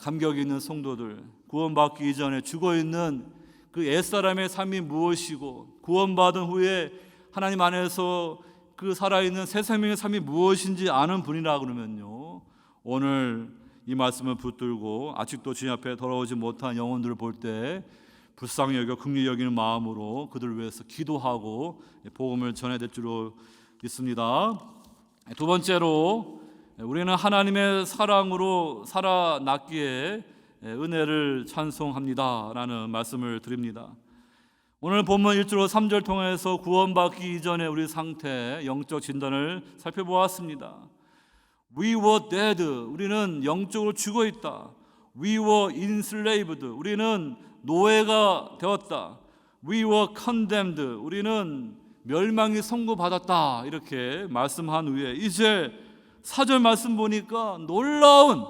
감격 있는 성도들, 구원받기 이전에 죽어있는 그 옛사람의 삶이 무엇이고 구원받은 후에 하나님 안에서 그 살아있는 새 생명의 삶이 무엇인지 아는 분이라 그러면요, 오늘 이 말씀을 붙들고 아직도 주님 앞에 돌아오지 못한 영혼들을 볼 때 불쌍히 여겨 긍휼히 여기는 마음으로 그들을 위해서 기도하고 복음을 전해야 될 줄로 믿습니다. 두 번째로, 우리는 하나님의 사랑으로 살아났기에 은혜를 찬송합니다라는 말씀을 드립니다. 오늘 본문 1절로 3절 통해서 구원받기 이전의 우리 상태, 영적 진단을 살펴보았습니다. We were dead, 우리는 영적으로 죽어있다. We were enslaved, 우리는 노예가 되었다. We were condemned, 우리는 멸망이 선고받았다. 이렇게 말씀한 후에 이제 4절 말씀 보니까 놀라운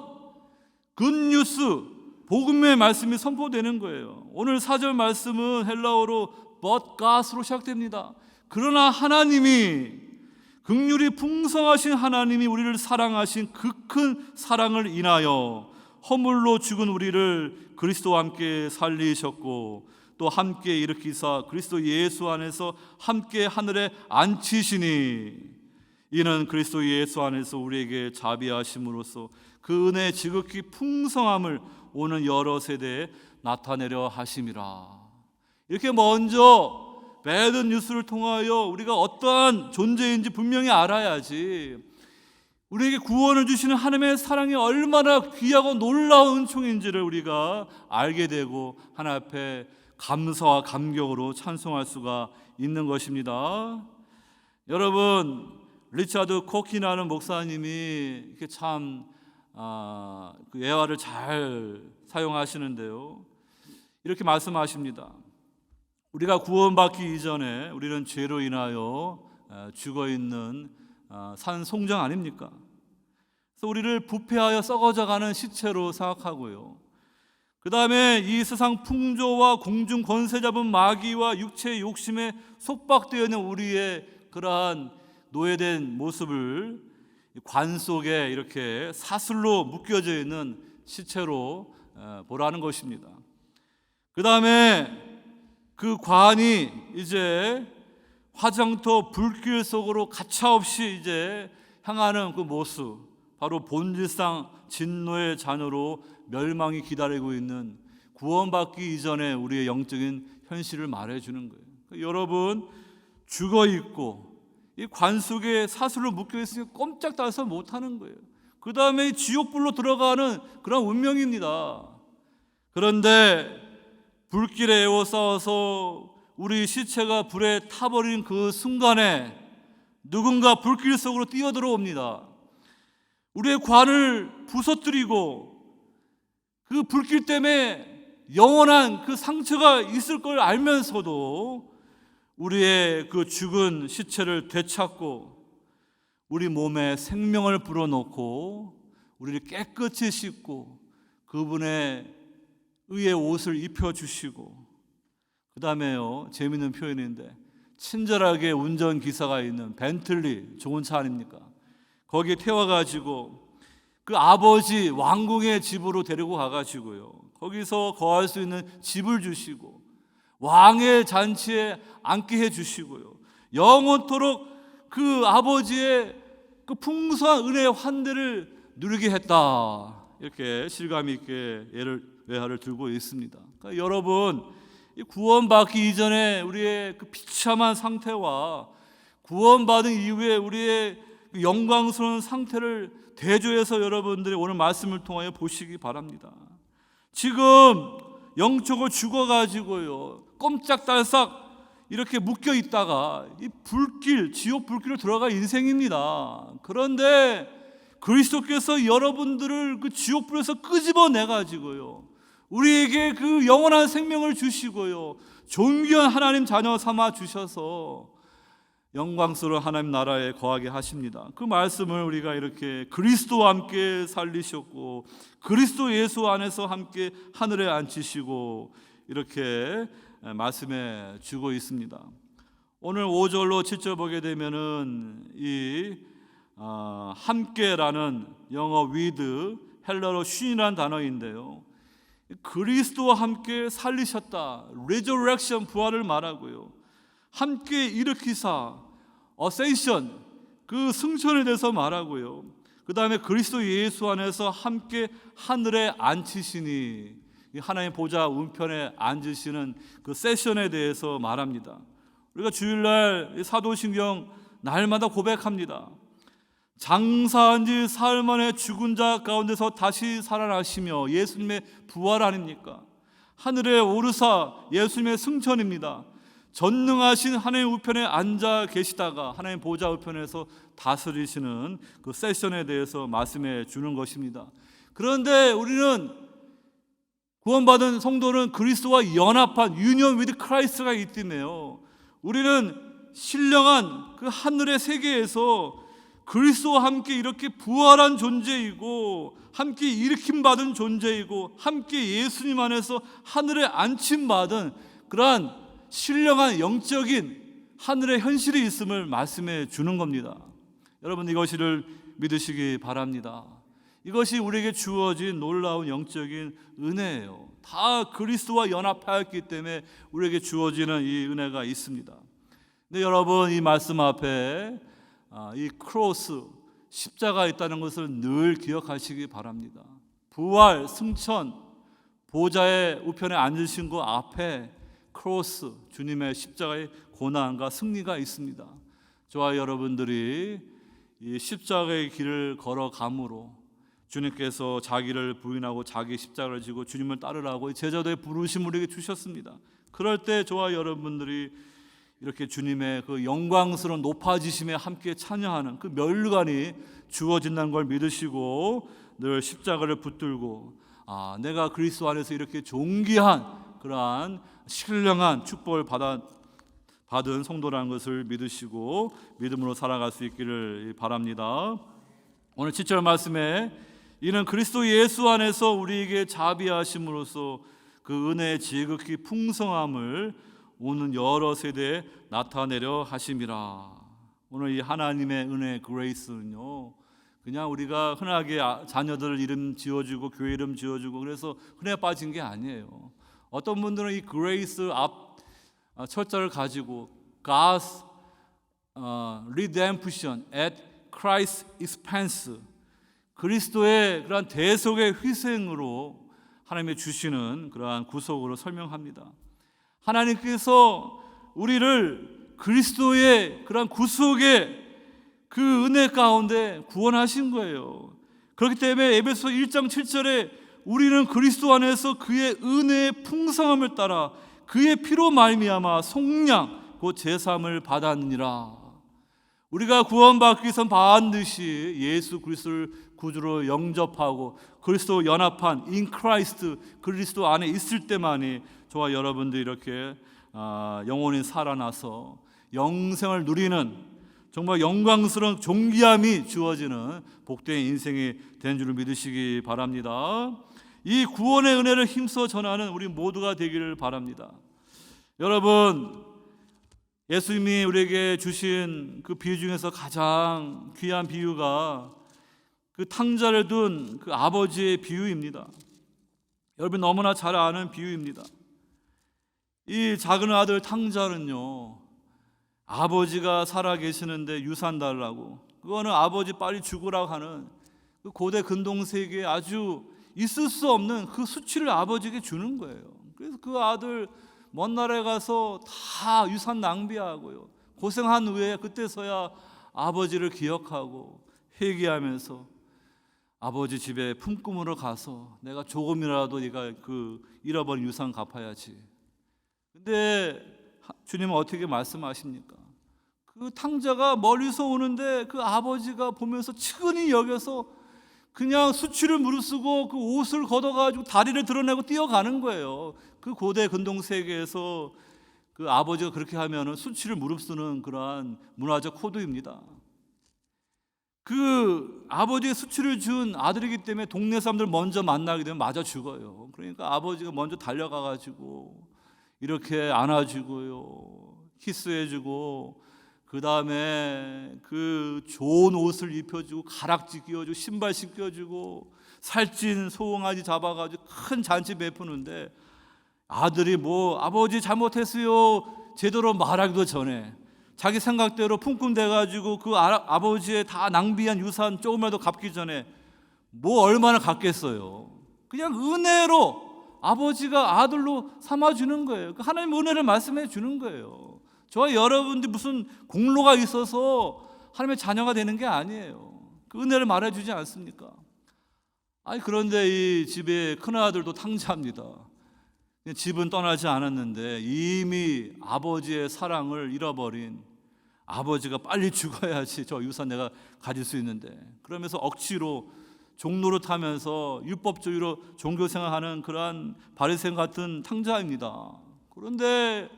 굿뉴스, 복음의 말씀이 선포되는 거예요. 오늘 4절 말씀은 헬라어로 but God으로 시작됩니다. 그러나 하나님이, 긍휼이 풍성하신 하나님이 우리를 사랑하신 그 큰 사랑을 인하여 허물로 죽은 우리를 그리스도와 함께 살리셨고 또 함께 일으키사 그리스도 예수 안에서 함께 하늘에 앉히시니, 이는 그리스도 예수 안에서 우리에게 자비하심으로써 그 은혜의 지극히 풍성함을 오는 여러 세대에 나타내려 하심이라. 이렇게 먼저 배드 뉴스를 통하여 우리가 어떠한 존재인지 분명히 알아야지 우리에게 구원을 주시는 하나님의 사랑이 얼마나 귀하고 놀라운 은총인지를 우리가 알게 되고 하나님 앞에 감사와 감격으로 찬송할 수가 있는 것입니다. 여러분, 리차드 코키나는 목사님이 이렇게 참 그 예화를 잘 사용하시는데요, 이렇게 말씀하십니다. 우리가 구원받기 이전에 우리는 죄로 인하여 죽어있는 산 송장 아닙니까? 그래서 우리를 부패하여 썩어져가는 시체로 생각하고요, 그 다음에 이 세상 풍조와 공중 권세 잡은 마귀와 육체의 욕심에 속박되어 있는 우리의 그러한 노예된 모습을 관 속에 이렇게 사슬로 묶여져 있는 시체로 보라는 것입니다. 그 다음에 그 관이 이제 화장터 불길 속으로 가차없이 이제 향하는 그 모습, 바로 본질상 진노의 자녀로 멸망이 기다리고 있는, 구원받기 이전에 우리의 영적인 현실을 말해주는 거예요. 그러니까 여러분, 죽어 있고 이 관 속에 사슬로 묶여 있으니까 꼼짝 달싹 못하는 거예요. 그 다음에 지옥불로 들어가는 그런 운명입니다. 그런데 불길에 에워싸워서 우리 시체가 불에 타버린 그 순간에 누군가 불길 속으로 뛰어들어옵니다. 우리의 관을 부서뜨리고 그 불길 때문에 영원한 그 상처가 있을 걸 알면서도 우리의 그 죽은 시체를 되찾고 우리 몸에 생명을 불어넣고 우리를 깨끗이 씻고 그분의 의의 옷을 입혀주시고, 그 다음에요, 재미있는 표현인데, 친절하게 운전기사가 있는 벤틀리, 좋은 차 아닙니까? 거기에 태워가지고 그 아버지 왕궁의 집으로 데리고 가가지고요, 거기서 거할 수 있는 집을 주시고 왕의 잔치에 앉게 해주시고요, 영원토록 그 아버지의 그 풍성한 은혜의 환대를 누리게 했다, 이렇게 실감 있게 외화를 들고 있습니다. 그러니까 여러분, 구원받기 이전에 우리의 그 비참한 상태와 구원받은 이후에 우리의 그 영광스러운 상태를 대조해서 여러분들이 오늘 말씀을 통하여 보시기 바랍니다. 지금 영적으로 죽어가지고요, 꼼짝달싹 이렇게 묶여 있다가 이 불길, 지옥 불길로 들어갈 인생입니다. 그런데 그리스도께서 여러분들을 그 지옥불에서 끄집어내가지고요, 우리에게 그 영원한 생명을 주시고요, 존귀한 하나님 자녀 삼아 주셔서 영광스러운 하나님 나라에 거하게 하십니다. 그 말씀을 우리가 이렇게 그리스도와 함께 살리셨고 그리스도 예수 안에서 함께 하늘에 앉히시고 이렇게 말씀해 주고 있습니다. 오늘 5절로 7절 보게 되면은 이 함께라는 영어 with, 헬라로 쉰이라는 단어인데요, 그리스도와 함께 살리셨다, resurrection, 부활을 말하고요, 함께 일으키사, ascension, 그 승천에 대해서 말하고요, 그 다음에 그리스도 예수 안에서 함께 하늘에 앉히시니, 하나님 보좌 우편에 앉으시는 그 세션에 대해서 말합니다. 우리가 주일날 사도신경 날마다 고백합니다. 장사한 지 사흘 만에 죽은 자 가운데서 다시 살아나시며, 예수님의 부활 아닙니까? 하늘에 오르사 예수님의 승천입니다. 전능하신 하나님 우편에 앉아 계시다가 하나님 보좌 우편에서 다스리시는 그 세션에 대해서 말씀해 주는 것입니다. 그런데 우리는, 구원받은 성도는 그리스도와 연합한 union with Christ가 있기 때문에요, 우리는 신령한 그 하늘의 세계에서 그리스도와 함께 이렇게 부활한 존재이고 함께 일으킴받은 존재이고 함께 예수님 안에서 하늘에 안침받은 그러한 신령한 영적인 하늘의 현실이 있음을 말씀해 주는 겁니다. 여러분, 이것을 믿으시기 바랍니다. 이것이 우리에게 주어진 놀라운 영적인 은혜예요. 다 그리스도와 연합하였기 때문에 우리에게 주어지는 이 은혜가 있습니다. 근데 여러분, 이 말씀 앞에 이 크로스, 십자가 있다는 것을 늘 기억하시기 바랍니다. 부활, 승천, 보좌의 우편에 앉으신 그 앞에 크로스, 주님의 십자가의 고난과 승리가 있습니다. 저와 여러분들이 이 십자가의 길을 걸어감으로 주님께서 자기를 부인하고 자기 십자가를 지고 주님을 따르라고 제자도의 부르심을 우리에게 주셨습니다. 그럴 때 저와 여러분들이 이렇게 주님의 그 영광스러운 높아지심에 함께 찬양하는 그 멸관이 주어진다는 걸 믿으시고 늘 십자가를 붙들고, 내가 그리스도 안에서 이렇게 존귀한 그러한 신령한 축복을 받은 성도라는 것을 믿으시고 믿음으로 살아갈 수 있기를 바랍니다. 오늘 7절 말씀에 이는 그리스도 예수 안에서 우리에게 자비하심으로써 그 은혜의 지극히 풍성함을 오는 여러 세대에 나타내려 하심이라. 오늘 이 하나님의 은혜의 그레이스는요, 그냥 우리가 흔하게 자녀들 이름 지어주고 교회 이름 지어주고 그래서 흔해 빠진 게 아니에요. 어떤 분들은 이 그레이스 앞 철자를 가지고 God's redemption at Christ's expense, 그리스도의 그러한 대속의 희생으로 하나님의 주시는 그러한 구속으로 설명합니다. 하나님께서 우리를 그리스도의 그러한 구속의 그 은혜 가운데 구원하신 거예요. 그렇기 때문에 에베소 1장 7절에 우리는 그리스도 안에서 그의 은혜의 풍성함을 따라 그의 피로 말미암아 속량 곧 제사함을 받았느니라. 우리가 구원받기 위해서 반드시 예수 그리스도를 구주로 영접하고 그리스도 연합한 in Christ, 그리스도 안에 있을 때만이 저와 여러분들이 이렇게 영혼이 살아나서 영생을 누리는 정말 영광스러운 존귀함이 주어지는 복된 인생이 된 줄을 믿으시기 바랍니다. 이 구원의 은혜를 힘써 전하는 우리 모두가 되기를 바랍니다. 여러분, 예수님이 우리에게 주신 그 비유 중에서 가장 귀한 비유가 그 탕자를 둔 그 아버지의 비유입니다. 여러분 너무나 잘 아는 비유입니다. 이 작은 아들 탕자는요, 아버지가 살아 계시는데 유산 달라고, 그거는 아버지 빨리 죽으라고 하는 그 고대 근동세계에 아주 있을 수 없는 그 수치를 아버지에게 주는 거예요. 그래서 그 아들 먼 나라에 가서 다 유산 낭비하고요, 고생한 후에 그때서야 아버지를 기억하고 회개하면서 아버지 집에 품꾼으로 가서 내가 조금이라도 네가 그 잃어버린 유산 갚아야지. 근데 주님은 어떻게 말씀하십니까? 그 탕자가 멀리서 오는데 그 아버지가 보면서 측은히 여겨서 그냥 수치를 무릅쓰고 그 옷을 걷어가지고 다리를 드러내고 뛰어가는 거예요. 그 고대 근동세계에서 그 아버지가 그렇게 하면은 수치를 무릅쓰는 그러한 문화적 코드입니다. 그 아버지의 수치를 준 아들이기 때문에 동네 사람들 먼저 만나게 되면 맞아 죽어요. 그러니까 아버지가 먼저 달려가가지고 이렇게 안아주고요, 키스해주고, 그 다음에 그 좋은 옷을 입혀주고 가락지 끼워주고 신발 신겨주고 살찐 소홍아지 잡아가지고 큰 잔치 베푸는데, 아들이 뭐 아버지 잘못했어요 제대로 말하기도 전에 자기 생각대로 품꾼 돼가지고 그 아버지의 다 낭비한 유산 조금이라도 갚기 전에 뭐 얼마나 갚겠어요. 그냥 은혜로 아버지가 아들로 삼아주는 거예요. 하나님 은혜를 말씀해 주는 거예요. 저와 여러분들이 무슨 공로가 있어서 하나님의 자녀가 되는 게 아니에요. 그 은혜를 말해주지 않습니까? 아니, 그런데 이 집의 큰아들도 탕자입니다. 집은 떠나지 않았는데 이미 아버지의 사랑을 잃어버린, 아버지가 빨리 죽어야지 저 유산 내가 가질 수 있는데, 그러면서 억지로 종로를 타면서 율법주의로 종교생활하는 그러한 바리새인 같은 탕자입니다. 그런데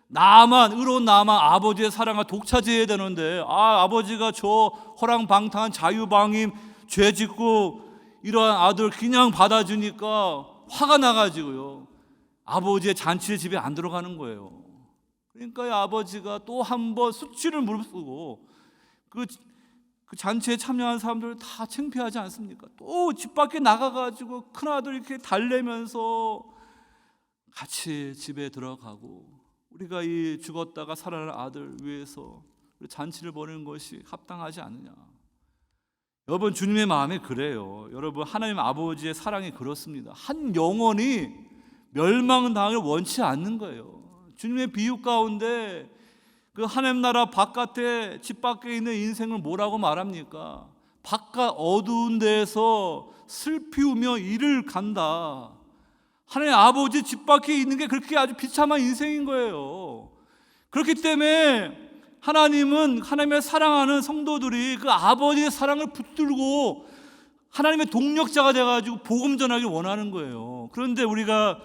의로운 나만 아버지의 사랑을 독차지해야 되는데, 아버지가 저 허랑방탕한 자유방임 죄짓고 이러한 아들 그냥 받아주니까 화가 나가지고요, 아버지의 잔치에 집에 안 들어가는 거예요. 그러니까 아버지가 또 한 번 수치를 무릅쓰고 그 잔치에 참여한 사람들 다 창피하지 않습니까? 또 집 밖에 나가가지고 큰아들 이렇게 달래면서 같이 집에 들어가고, 우리가 이 죽었다가 살아난 아들 위해서 잔치를 벌이는 것이 합당하지 않느냐. 여러분, 주님의 마음이 그래요. 여러분, 하나님 아버지의 사랑이 그렇습니다. 한 영혼이 멸망당을 원치 않는 거예요. 주님의 비유 가운데 그 하나님 나라 바깥에, 집 밖에 있는 인생을 뭐라고 말합니까? 바깥 어두운 데에서 슬피우며 이를 간다. 하나님 아버지 집 밖에 있는 게 그렇게 아주 비참한 인생인 거예요. 그렇기 때문에 하나님은 하나님의 사랑하는 성도들이 그 아버지의 사랑을 붙들고 하나님의 동력자가 돼가지고 복음 전하기 원하는 거예요. 그런데 우리가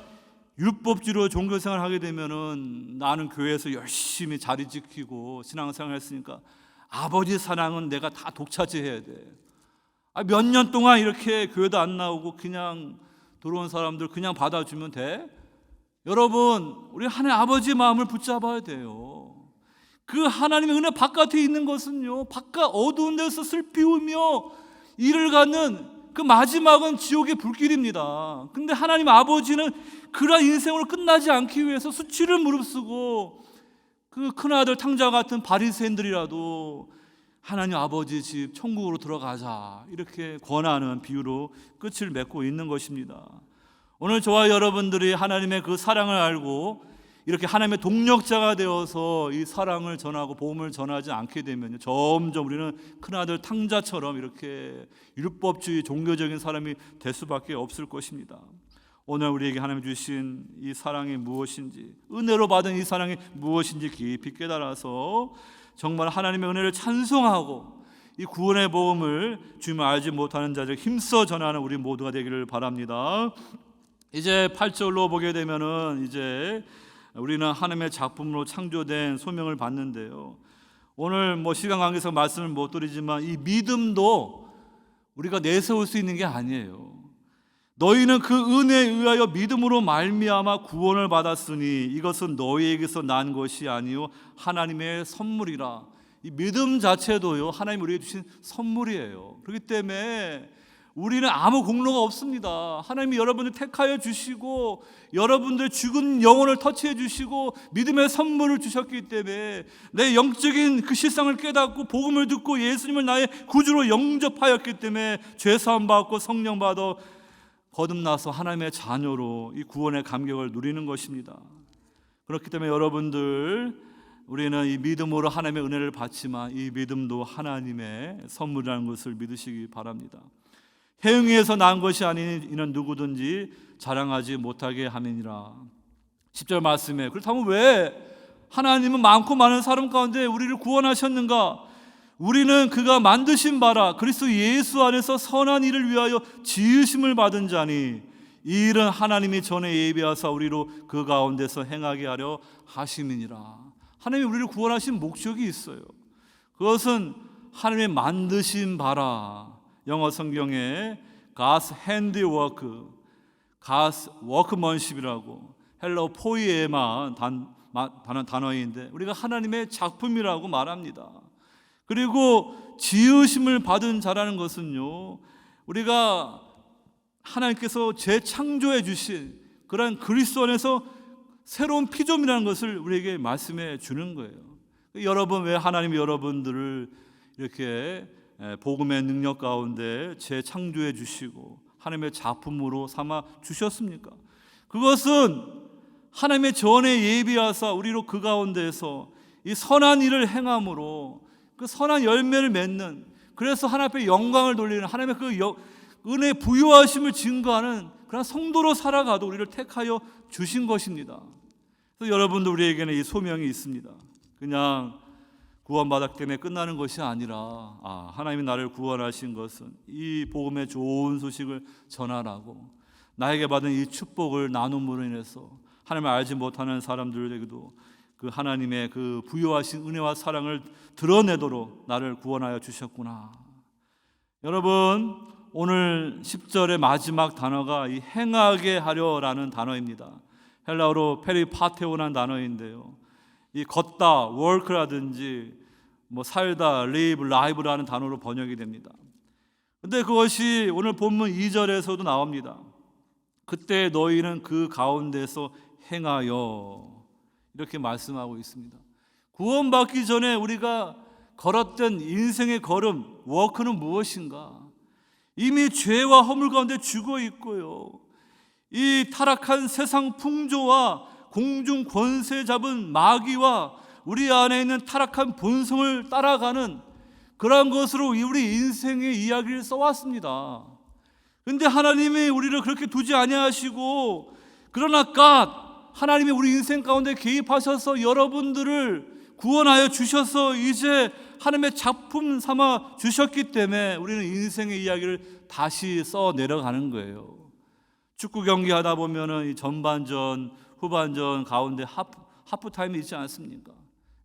율법주의로 종교생활을 하게 되면은, 나는 교회에서 열심히 자리 지키고 신앙생활 했으니까 아버지의 사랑은 내가 다 독차지해야 돼. 몇 년 동안 이렇게 교회도 안 나오고 그냥 들어온 사람들 그냥 받아주면 돼? 여러분, 우리 하나님 아버지의 마음을 붙잡아야 돼요. 그 하나님의 은혜 바깥에 있는 것은요, 바깥 어두운 데서 슬피우며 이를 갖는 그 마지막은 지옥의 불길입니다. 근데 하나님 아버지는 그러한 인생으로 끝나지 않기 위해서 수치를 무릅쓰고 그 큰아들 탕자 같은 바리새인들이라도 하나님 아버지 집 천국으로 들어가자 이렇게 권하는 비유로 끝을 맺고 있는 것입니다. 오늘 저와 여러분들이 하나님의 그 사랑을 알고 이렇게 하나님의 동력자가 되어서 이 사랑을 전하고 복음을 전하지 않게 되면 점점 우리는 큰아들 탕자처럼 이렇게 율법주의 종교적인 사람이 될 수밖에 없을 것입니다. 오늘 우리에게 하나님 주신 이 사랑이 무엇인지, 은혜로 받은 이 사랑이 무엇인지 깊이 깨달아서 정말 하나님의 은혜를 찬송하고 이 구원의 복음을 주님을 알지 못하는 자들 힘써 전하는 우리 모두가 되기를 바랍니다. 이제 8절로 보게 되면은 이제 우리는 하나님의 작품으로 창조된 소명을 받는데요. 오늘 시간 관계에서 말씀을 못 드리지만 이 믿음도 우리가 내세울 수 있는 게 아니에요. 너희는 그 은혜에 의하여 믿음으로 말미암아 구원을 받았으니 이것은 너희에게서 난 것이 아니요 하나님의 선물이라. 이 믿음 자체도요 하나님 우리에게 주신 선물이에요. 그렇기 때문에 우리는 아무 공로가 없습니다. 하나님이 여러분을 택하여 주시고 여러분들 죽은 영혼을 터치해 주시고 믿음의 선물을 주셨기 때문에 내 영적인 그 실상을 깨닫고 복음을 듣고 예수님을 나의 구주로 영접하였기 때문에 죄사함 받고 성령 받아 거듭나서 하나님의 자녀로 이 구원의 감격을 누리는 것입니다. 그렇기 때문에 여러분들 우리는 이 믿음으로 하나님의 은혜를 받지만 이 믿음도 하나님의 선물이라는 것을 믿으시기 바랍니다. 행위에서 난 것이 아닌 이는 누구든지 자랑하지 못하게 함이니라. 10절 말씀에 그렇다면 왜 하나님은 많고 많은 사람 가운데 우리를 구원하셨는가? 우리는 그가 만드신 바라 그리스도 예수 안에서 선한 일을 위하여 지으심을 받은 자니 이 일은 하나님이 전에 예비하사 우리로 그 가운데서 행하게 하려 하심이니라. 하나님이 우리를 구원하신 목적이 있어요. 그것은 하나님의 만드신 바라. 영어 성경에 God's handiwork, God's workmanship이라고 헬라어 포이에만 단어인데 우리가 하나님의 작품이라고 말합니다. 그리고 지으심을 받은 자라는 것은요 우리가 하나님께서 재창조해 주신 그런 그리스도 안에서 새로운 피조물이라는 것을 우리에게 말씀해 주는 거예요. 여러분 왜 하나님이 여러분들을 이렇게 복음의 능력 가운데 재창조해 주시고 하나님의 작품으로 삼아 주셨습니까? 그것은 하나님의 전에 예비하사 우리로 그 가운데에서 이 선한 일을 행함으로 그 선한 열매를 맺는, 그래서 하나님 앞에 영광을 돌리는 하나님의 그 은혜 부유하심을 증거하는 그런 성도로 살아가도 우리를 택하여 주신 것입니다. 그래서 여러분도 우리에게는 이 소명이 있습니다. 그냥 구원받았기 때문에 끝나는 것이 아니라 하나님이 나를 구원하신 것은 이 복음의 좋은 소식을 전하라고 나에게 받은 이 축복을 나눔으로 인해서 하나님을 알지 못하는 사람들에게도 그 하나님의 그 부유하신 은혜와 사랑을 드러내도록 나를 구원하여 주셨구나. 여러분 오늘 10절의 마지막 단어가 이 행하게 하려라는 단어입니다. 헬라어로 페리파테오라는 단어인데요. 이 걷다, work라든지 살다, live, live라는 단어로 번역이 됩니다. 근데 그것이 오늘 본문 2절에서도 나옵니다. 그때 너희는 그 가운데서 행하여 이렇게 말씀하고 있습니다. 구원받기 전에 우리가 걸었던 인생의 걸음, 워크는 무엇인가? 이미 죄와 허물 가운데 죽어 있고요. 이 타락한 세상 풍조와 공중 권세 잡은 마귀와 우리 안에 있는 타락한 본성을 따라가는 그러한 것으로 우리 인생의 이야기를 써왔습니다. 그런데 하나님이 우리를 그렇게 두지 아니하시고 그러나 하나님이 우리 인생 가운데 개입하셔서 여러분들을 구원하여 주셔서 이제 하나님의 작품 삼아 주셨기 때문에 우리는 인생의 이야기를 다시 써 내려가는 거예요. 축구 경기 하다 보면은 이 전반전, 후반전 가운데 하프타임이 있지 않습니까?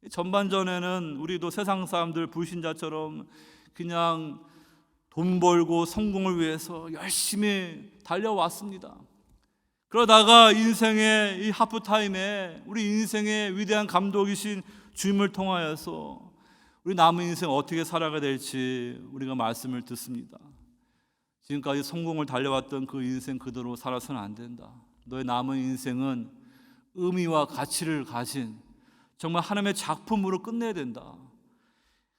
전반전에는 우리도 세상 사람들 불신자처럼 그냥 돈 벌고 성공을 위해서 열심히 달려왔습니다. 그러다가 인생의 이 하프타임에 우리 인생의 위대한 감독이신 주님을 통하여서 우리 남은 인생 어떻게 살아가야 될지 우리가 말씀을 듣습니다. 지금까지 성공을 달려왔던 그 인생 그대로 살아서는 안 된다. 너의 남은 인생은 의미와 가치를 가진 정말 하나님의 작품으로 끝내야 된다.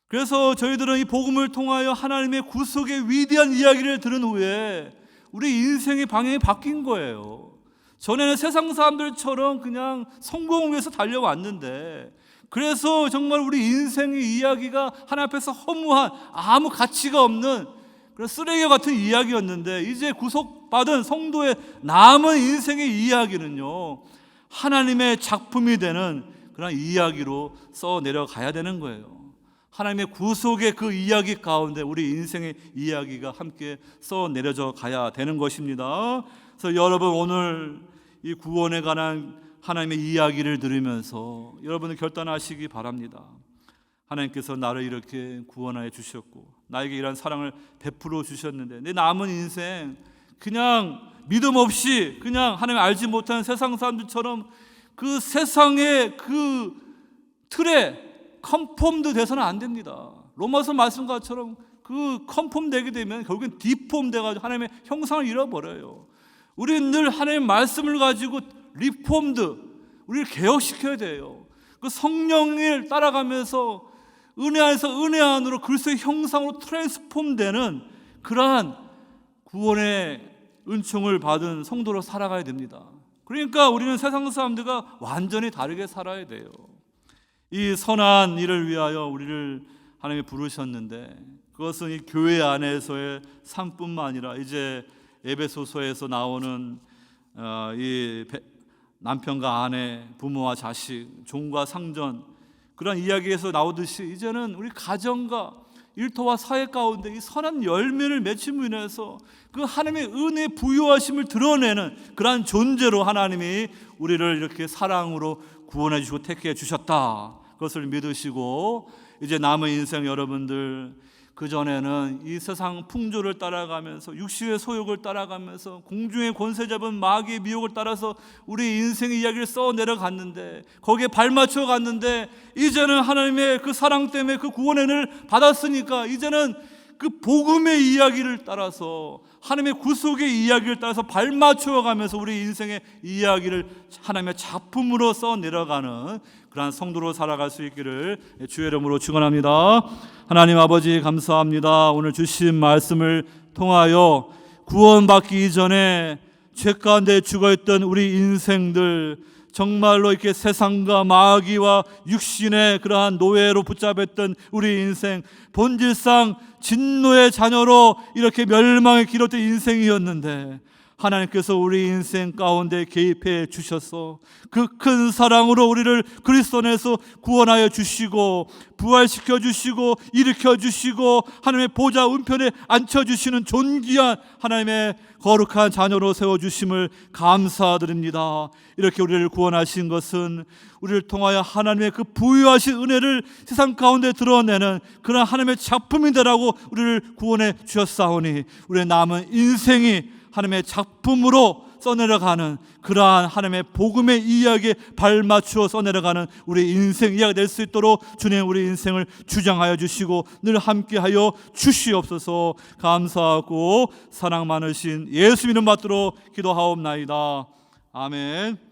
그래서 저희들은 이 복음을 통하여 하나님의 구속의 위대한 이야기를 들은 후에 우리 인생의 방향이 바뀐 거예요. 전에는 세상 사람들처럼 그냥 성공을 위해서 달려왔는데, 그래서 정말 우리 인생의 이야기가 하나님 앞에서 허무한 아무 가치가 없는 그런 쓰레기 같은 이야기였는데, 이제 구속받은 성도의 남은 인생의 이야기는요, 하나님의 작품이 되는 그런 이야기로 써 내려가야 되는 거예요. 하나님의 구속의 그 이야기 가운데 우리 인생의 이야기가 함께 써 내려져 가야 되는 것입니다. 그래서 여러분, 오늘 이 구원에 관한 하나님의 이야기를 들으면서 여러분은 결단하시기 바랍니다. 하나님께서 나를 이렇게 구원하여 주셨고 나에게 이런 사랑을 베풀어 주셨는데, 내 남은 인생 그냥 믿음 없이 그냥 하나님 알지 못하는 세상 사람들처럼 그 세상의 그 틀에 컨폼도 돼서는 안 됩니다. 로마서 말씀과처럼 그 컨폼 되게 되면 결국엔 디폼 돼가지고 하나님의 형상을 잃어버려요. 우리는 늘 하나님의 말씀을 가지고 리폼드, 우리를 개혁시켜야 돼요. 그 성령을 따라가면서 은혜 안에서 은혜 안으로 그리스도의 형상으로 트랜스폼 되는 그러한 구원의 은총을 받은 성도로 살아가야 됩니다. 그러니까 우리는 세상 사람들과 완전히 다르게 살아야 돼요. 이 선한 일을 위하여 우리를 하나님이 부르셨는데, 그것은 이 교회 안에서의 삶뿐만 아니라 이제 에베소서에서 나오는 이 남편과 아내, 부모와 자식, 종과 상전, 그런 이야기에서 나오듯이 이제는 우리 가정과 일터와 사회 가운데 이 선한 열매를 맺힘으로 인해서 그 하나님의 은혜 부유하심을 드러내는 그러한 존재로 하나님이 우리를 이렇게 사랑으로 구원해 주시고 택해 주셨다. 그것을 믿으시고 이제 남은 인생 여러분들, 그전에는 이 세상 풍조를 따라가면서 육신의 소욕을 따라가면서 공중의 권세 잡은 마귀의 미혹을 따라서 우리 인생의 이야기를 써 내려갔는데, 거기에 발맞춰 갔는데, 이제는 하나님의 그 사랑 때문에 그 구원의 은혜를 받았으니까 이제는 그 복음의 이야기를 따라서 하나님의 구속의 이야기를 따라서 발맞추어 가면서 우리 인생의 이야기를 하나님의 작품으로 써 내려가는 그러한 성도로 살아갈 수 있기를 주의 이름으로 축원합니다. 하나님 아버지, 감사합니다. 오늘 주신 말씀을 통하여 구원받기 이전에 죄 가운데 죽어있던 우리 인생들, 정말로 이렇게 세상과 마귀와 육신의 그러한 노예로 붙잡혔던 우리 인생, 본질상 진노의 자녀로 이렇게 멸망에 기록된 인생이었는데, 하나님께서 우리 인생 가운데 개입해 주셔서 그 큰 사랑으로 우리를 그리스도 안에서 구원하여 주시고 부활시켜 주시고 일으켜 주시고 하나님의 보좌 우편에 앉혀주시는 존귀한 하나님의 거룩한 자녀로 세워주심을 감사드립니다. 이렇게 우리를 구원하신 것은 우리를 통하여 하나님의 그 부유하신 은혜를 세상 가운데 드러내는 그런 하나님의 작품이 되라고 우리를 구원해 주셨사오니, 우리의 남은 인생이 하나님의 작품으로 써내려가는 그러한 하나님의 복음의 이야기에 발맞추어 써내려가는 우리 인생 이야기가 될 수 있도록 주님, 우리 인생을 주장하여 주시고 늘 함께하여 주시옵소서. 감사하고 사랑 많으신 예수 이름 받들어 기도하옵나이다. 아멘.